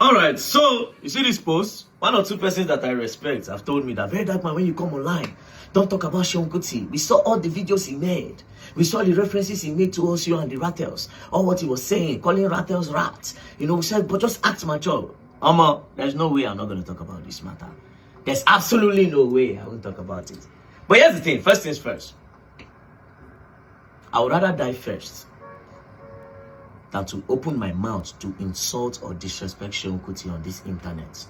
All right, so you see this post? One or two persons that I respect have told me that, very dark man, when you come online, don't talk about Seun Kuti. We saw all the videos he made. We saw the references he made to Osio and the Rattles. All what he was saying, calling Rattles rats. You know, we said, but just act mature. There's no way I'm not going to talk about this matter. There's absolutely no way I won't talk about it. But here's the thing, first things first. I would rather die first than to open my mouth to insult or disrespect Seun Kuti on this internet,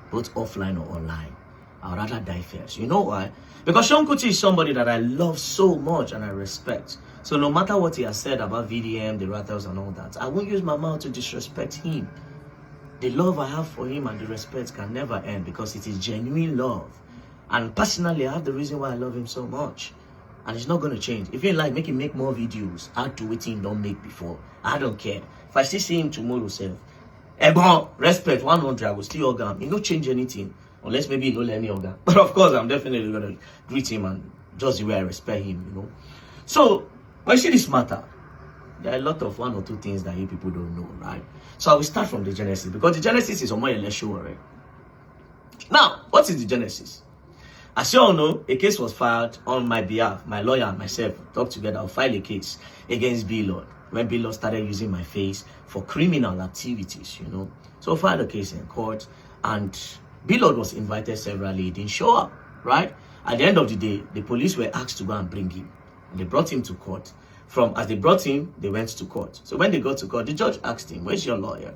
both offline or online. I'd rather die first. You know why? Because Seun Kuti is somebody that I love so much and I respect. So no matter what he has said about VDM, the Rattles and all that, I won't use my mouth to disrespect him. The love I have for him and the respect can never end because it is genuine love. And personally, I have the reason why I love him so much. And it's not going to change. If you like, make him make more videos. Add to what he don't make before. I don't care. If I still see him tomorrow, respect 100, I will still hug him. He don't change anything. Unless maybe he don't let me hug him. But of course, I'm definitely going to greet him and just the way I respect him, you know. So, when you see this matter, there are a lot of one or two things that you people don't know, right? So I will start from the genesis. Because the genesis is Omoyele Sowore. Now, what is the genesis? As you all know, a case was filed on my behalf. My lawyer and myself talked together. I'll file a case against B-Lord when B-Lord started using my face for criminal activities, you know. So I filed a case in court, and B-Lord was invited severally. He didn't show up, right? At the end of the day, the police were asked to go and bring him. And they brought him to court. As they brought him, they went to court. So when they got to court, the judge asked him, "Where's your lawyer?"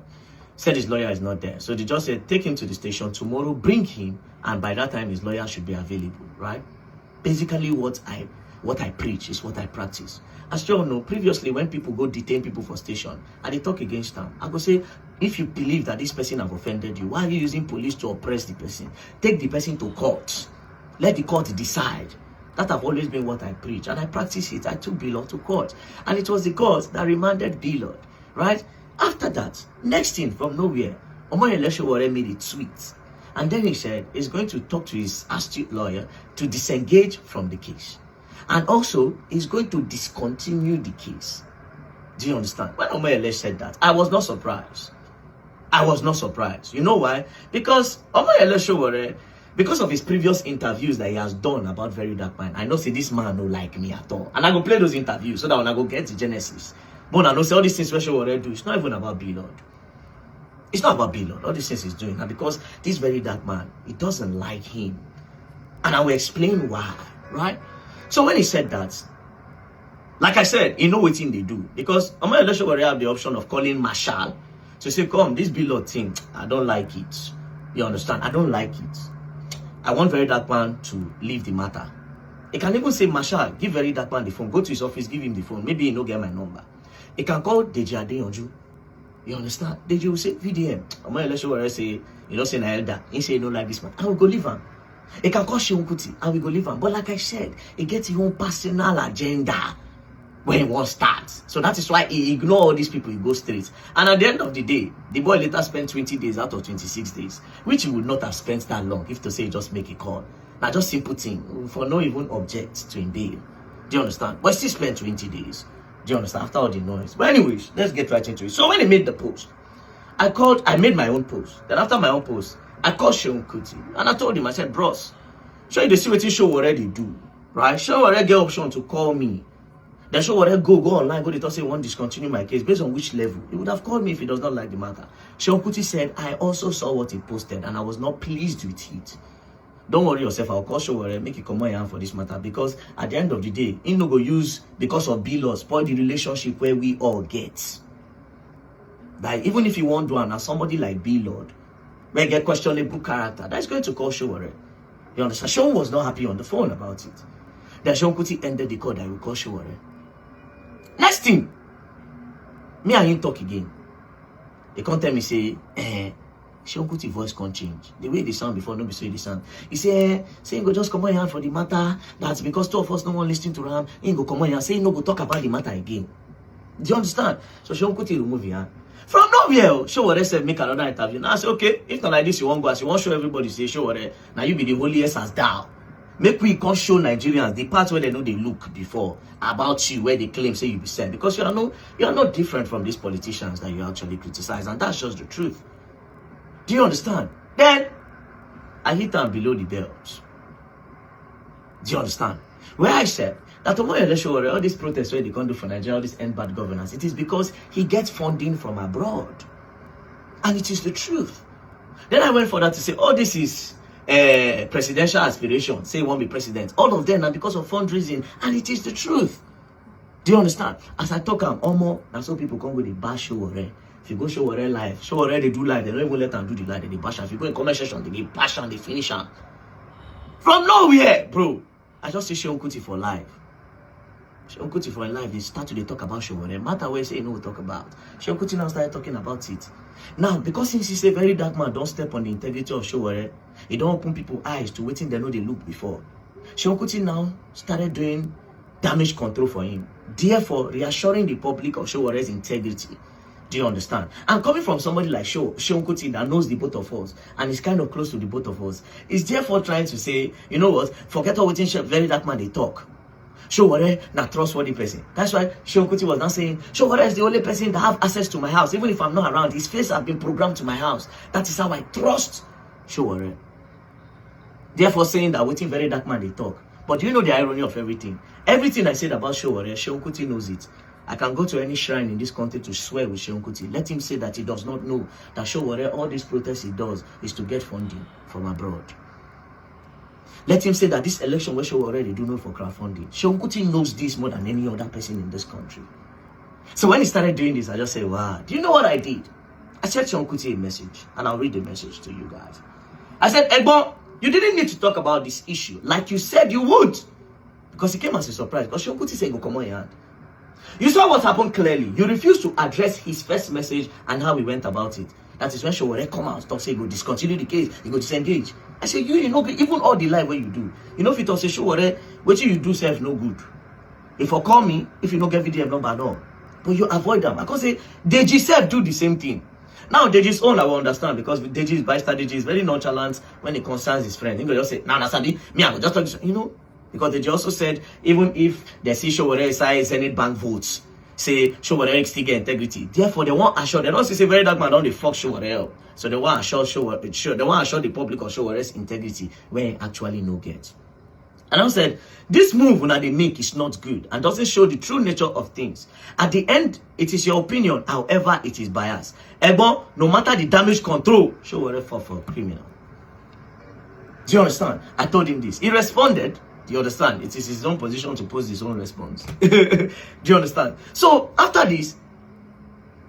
Said his lawyer is not there. So the judge said, "Take him to the station tomorrow, bring him, and by that time his lawyer should be available," right? Basically what I preach is what I practice. As you all know, previously when people go detain people for station and they talk against them, I go say, if you believe that this person have offended you, why are you using police to oppress the person? Take the person to court. Let the court decide. That have always been what I preach, and I practice it. I took B-Lord to court, and it was the court that remanded B-Lord, right? After that, next thing from nowhere, Omoyele Sowore made a tweet. And then he said he's going to talk to his astute lawyer to disengage from the case. And also, he's going to discontinue the case. Do you understand? When Omoyele said that, I was not surprised. I was not surprised. You know why? Because Omoyele Sowore, because of his previous interviews that he has done about Very Dark Man, I know say this man don't like me at all. And I go play those interviews so that when I go get the genesis. But I know say all these things Sowore do, it's not even about B-Lord. It's not about B-Lord. All these things he's doing. And because this Very Dark Man, he doesn't like him. And I will explain why, right? So when he said that, like I said, he know what thing they do. Because Omoyele Sowore have the option of calling Marshal to say, "Come, this B-Lord thing, I don't like it." You understand? I don't like it. I want Very Dark Man to leave the matter. He can even say, "Marshal, give Very Dark Man the phone. Go to his office, give him the phone. Maybe he no get my number." He can call Deji Adeyanju. You understand? Deji will say, "VDM, Omoyele Sowore say, you know, say na elder. He say, no like this man. I will go leave him." He can call Seun Kuti. I will go leave him. But like I said, he gets his own personal agenda when he wants start. So that is why he ignore all these people. He goes straight. And at the end of the day, the boy later spent 20 days out of 26 days, which he would not have spent that long if to say just make a call. Now just simple thing for no even object to him bail. Do you understand? But still spent 20 days. Do you understand? After all the noise. But anyways, let's get right into it. So when he made the post, I made my own post. Then after my own post, I called Seun Kuti. And I told him, I said, "Bros, show you the see what Sowore already do. Right? Sowore get option to call me. Then Sowore go online, go to say, "Want discontinue my case." Based on which level? He would have called me if he does not like the matter. Seun Kuti said, "I also saw what he posted and I was not pleased with it. Don't worry yourself, I'll call Sowore, make it come on for this matter, because at the end of the day, he no go use because of B-Lord spoil the relationship where we all get. Like even if you want to and somebody like B-Lord, where get questionable character, that's going to call Sowore. You understand? Seun was not happy on the phone about it. Then Seun Kuti ended the call that I will call Sowore. Next thing, me and him talk again. They come tell me say, Seun Kuti voice can't change. The way they sound before, no be so they sound. He say he go just come on here for the matter. That's because two of us no one listening to him. He go come on here, say he no go talk about the matter again. Do you understand? So Seun Kuti remove his hand. From nowhere, Sowore said make another interview. Now I say, okay, if not like this, you won't go as you want show everybody say Sowore. Now you be the holiest as thou. Make we can show Nigerians the part where they know they look before about you, where they claim say you be sent. Because you are not different from these politicians that you actually criticize, and that's just the truth. Do you understand? Then I hit her below the belt. Do you understand? Where I said that Sowore, all these protests where they can't do for Nigeria, all this end bad governance, it is because he gets funding from abroad. And it is the truth. Then I went further to say, oh, this is presidential aspiration. Say he won't be president. All of them are because of fundraising. And it is the truth. Do you understand? As I talk, that's how people come with the bash Sowore. If you go Sowore live, Sowore they do live, they don't even let them do the live, they bash. If you go in comment section, they bash and they finish them. From nowhere, bro. I just see Seyi and Sowore for live. Seyi and Sowore for live, they start to talk about Sowore. Matter where say you know we talk about. Seyi and Sowore now started talking about it. Now, because since he's a very dark man, don't step on the integrity of Sowore. He don't open people's eyes to waiting they know they look before. Seyi and Sowore now started doing damage control for him. Therefore, reassuring the public of Sowore's integrity. Do you understand? And coming from somebody like Seyi and Sowore that knows the both of us and is kind of close to the both of us, is therefore trying to say, you know what, forget all waiting very dark man they talk. Sowore not trustworthy person. That's why Seyi and Sowore was not saying, Sowore is the only person that have access to my house. Even if I'm not around, his face has been programmed to my house. That is how I trust Sowore. Therefore saying that waiting very dark man they talk. But do you know the irony of everything? Everything I said about Sowore, Seyi and Sowore knows it. I can go to any shrine in this country to swear with Seyi and Sowore. Let him say that he does not know that Sowore, all these protests he does is to get funding from abroad. Let him say that this election where Sowore they do not for crowdfunding. Seyi and Sowore knows this more than any other person in this country. So when he started doing this, I just said, wow, do you know what I did? I sent Seyi and Sowore a message, and I'll read the message to you guys. I said, Egbon, you didn't need to talk about this issue like you said you would. Because it came as a surprise. Because Seyi and Sowore said, go come on your hand. You saw what happened clearly. You refused to address his first message and how he went about it. That is when Sowore come out, talk, say, go discontinue the case, you go disengage. I say, you know, even all the life where you do, you know, if it was a Sowore, what you do self no good. If you call me, if you don't get VDM number, no. But you avoid them. I can say, Deji self do the same thing. Now, Deji's own, I will understand, because Deji's bystander, Deji is very nonchalant when it concerns his friend. He will just say, nah, Sabi, me, I will just talk to you, know. Because Deji also said, even if they see Sowore side Senate bank votes, say Sowore still get integrity. Therefore, they want assure. They don't say very dark man don't they fuck Sowore up. So they want assure they want assure the public of Sowore's integrity when he actually no get. And I said, this move when they make is not good and doesn't show the true nature of things. At the end, it is your opinion, however, it is biased. Ebon, no matter the damage control, Sowore fall for criminal. Do you understand? I told him this. He responded. Do you understand? It is his own position to post his own response. Do you understand? So after this,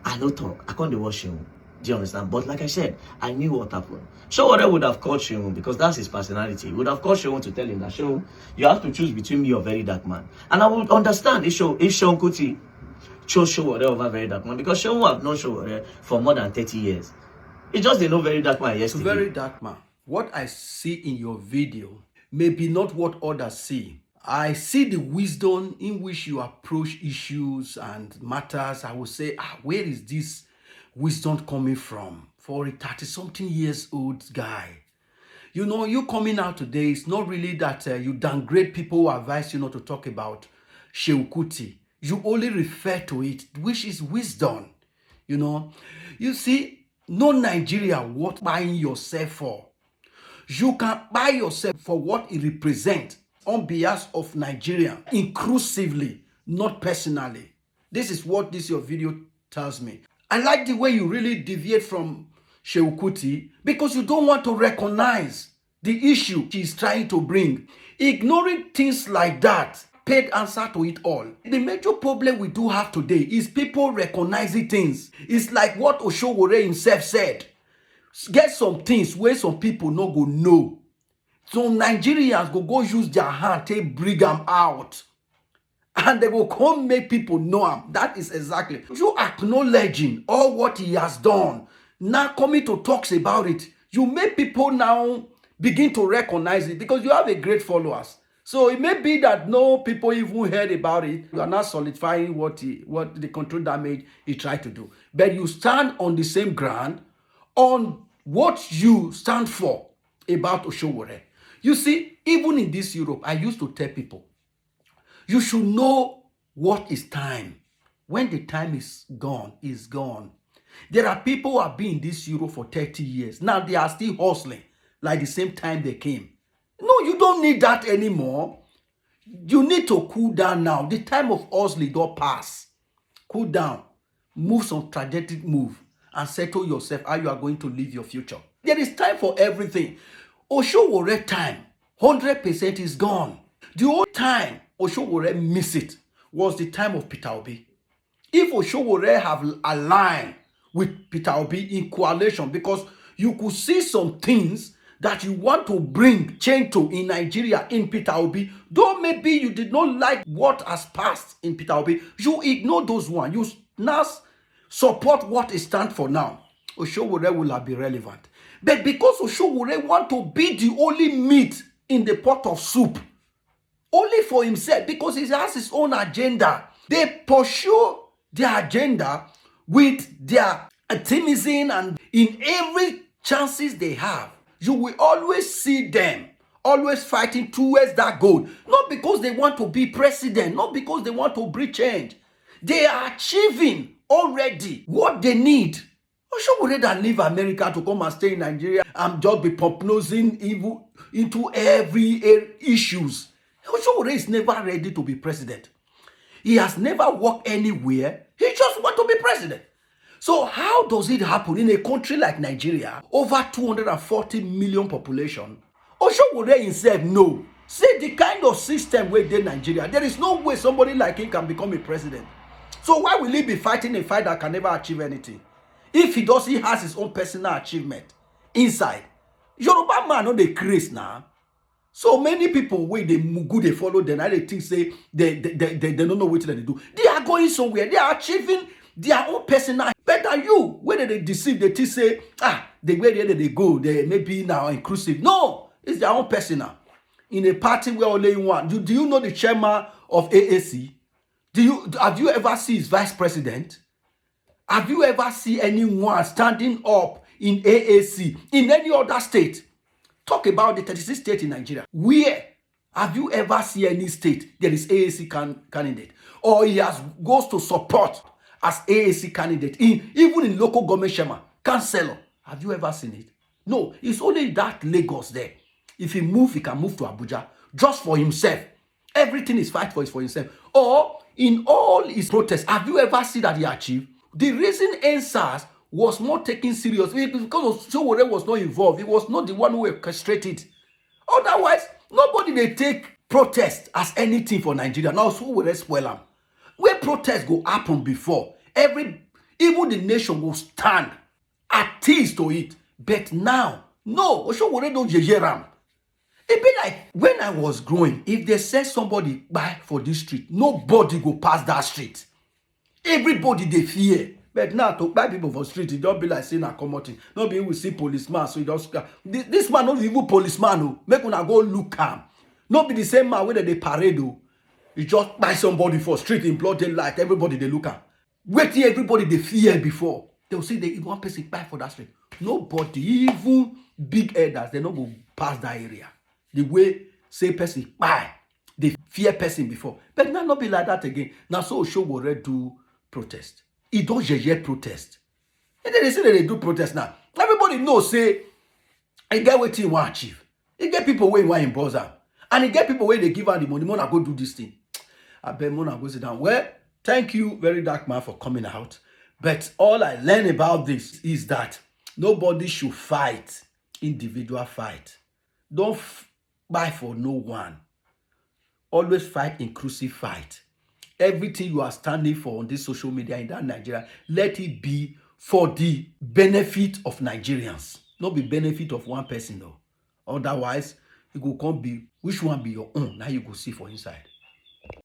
I no talk. I can't watch him. Do you understand? But like I said, I knew what happened. Sowore would have called Seyi because that's his personality. He would have called Seyi to tell him that Seyi, you have to choose between me or very dark man. And I would understand if Seyi and Sowore chose Sowore over very dark man, because Seyi have known Sowore for more than 30 years. It's just they know very dark man yesterday. Very dark man. What I see in your video maybe not what others see. I see the wisdom in which you approach issues and matters. I will say, where is this wisdom coming from for a 30-something years old guy? You know, you coming out today, it's not really that you downgrade people who advise you not to talk about Seyi and Sowore. You only refer to it, which is wisdom. You know, you see, no Nigeria worth buying yourself for. You can buy yourself for what it represents on behalf of Nigeria, inclusively, not personally. This is what your video tells me. I like the way you really deviate from Seyi and Sowore because you don't want to recognize the issue she's trying to bring. Ignoring things like that, paid answer to it all. The major problem we do have today is people recognizing things. It's like what Sowore himself said. Get some things where some people no go know. Some Nigerians go use their hand to bring them out. And they will come make people know him. That is exactly. You acknowledging all what he has done. Now coming to talks about it. You make people now begin to recognize it because you have a great followers. So it may be that no people even heard about it. You are not solidifying what the control damage he tried to do. But you stand on the same ground on what you stand for about Sowore. You see, even in this Europe, I used to tell people, you should know what is time. When the time is gone, it's gone. There are people who have been in this Euro for 30 years. Now they are still hustling like the same time they came. No, you don't need that anymore. You need to cool down now. The time of hustling don't pass. Cool down. Move some strategic move and settle yourself how you are going to live your future. There is time for everything. Sowore time, 100% is gone. The only time Sowore miss it was the time of Peter Obi. If Sowore have aligned with Peter Obi in coalition, because you could see some things that you want to bring change to in Nigeria in Peter Obi, though maybe you did not like what has passed in Peter Obi, you ignore those ones. You now support what it stands for now. Sowore will have been relevant. But because Sowore want to be the only meat in the pot of soup, only for himself, because he has his own agenda. They pursue their agenda with their optimism, and in every chances they have, you will always see them always fighting towards that goal. Not because they want to be president, not because they want to bring change. They are achieving already what they need. Sowore that leave America to come and stay in Nigeria and just be prognosing evil into every issues. Sowore is never ready to be president. He has never worked anywhere. He just wants to be president. So how does it happen in a country like Nigeria, over 240 million population? Sowore himself no. Say the kind of system where they Nigeria, there is no way somebody like him can become a president. So why will he be fighting a fight that can never achieve anything? If he does, he has his own personal achievement inside. Yoruba man no dey craze now. So many people wey they mugu they follow them, and they think say they don't know what they do. They are going somewhere. They are achieving their own personal. Better you, whether they deceive, they think say the way they go, they maybe now inclusive. No, it's their own personal. In a party where only one. Do you know the chairman of AAC? Have you ever seen his vice president? Have you ever seen anyone standing up in AAC in any other state? Talk about the 36 states in Nigeria. Where have you ever seen any state there is AAC candidate? Or he goes to support as AAC candidate, even in local government chairman, councillor. Have you ever seen it? No, it's only that Lagos there. If he move, he can move to Abuja just for himself. Everything is fight for himself. Or in all his protests, have you ever seen that he achieved? The reason NSAS was not taken serious because Sowore was not involved. He was not the one who orchestrated. Otherwise, nobody they take protest as anything for Nigeria. Now Sowore spoil them. Where protests go happen before, even the nation will stand at ease to it. But now, no, Sowore don't hear them. It be like when I was growing, if they said somebody buy for this street, nobody go pass that street. Everybody they fear. But now to buy people for street, it don't be like saying a common thing. Not be we see policeman, so you just this man not even policeman. No, make una go look calm. Not be the same man where they parade. You just buy somebody for street in blood daylight. Everybody they look at. Wait till everybody they fear before. They'll say they one person buy for that street. Nobody, even big elders, they not go pass that area. The way say person buy, they fear person before. But now not be like that again. Now so Sowore do protest. He don't yet protest. And then they say that they do protest now. Everybody knows say he get what he want to achieve. He get people where he want in bosom. And he get people where they give out the money. Mona go do this thing. I bet Mona go sit down. Well, thank you, very dark man, for coming out. But all I learned about this is that nobody should fight individual fight. Don't buy for no one. Always fight inclusive fight. Everything you are standing for on this social media in that Nigeria, let it be for the benefit of Nigerians. Not the benefit of one person though. Otherwise, it will come be which one be your own. Now you go see for inside.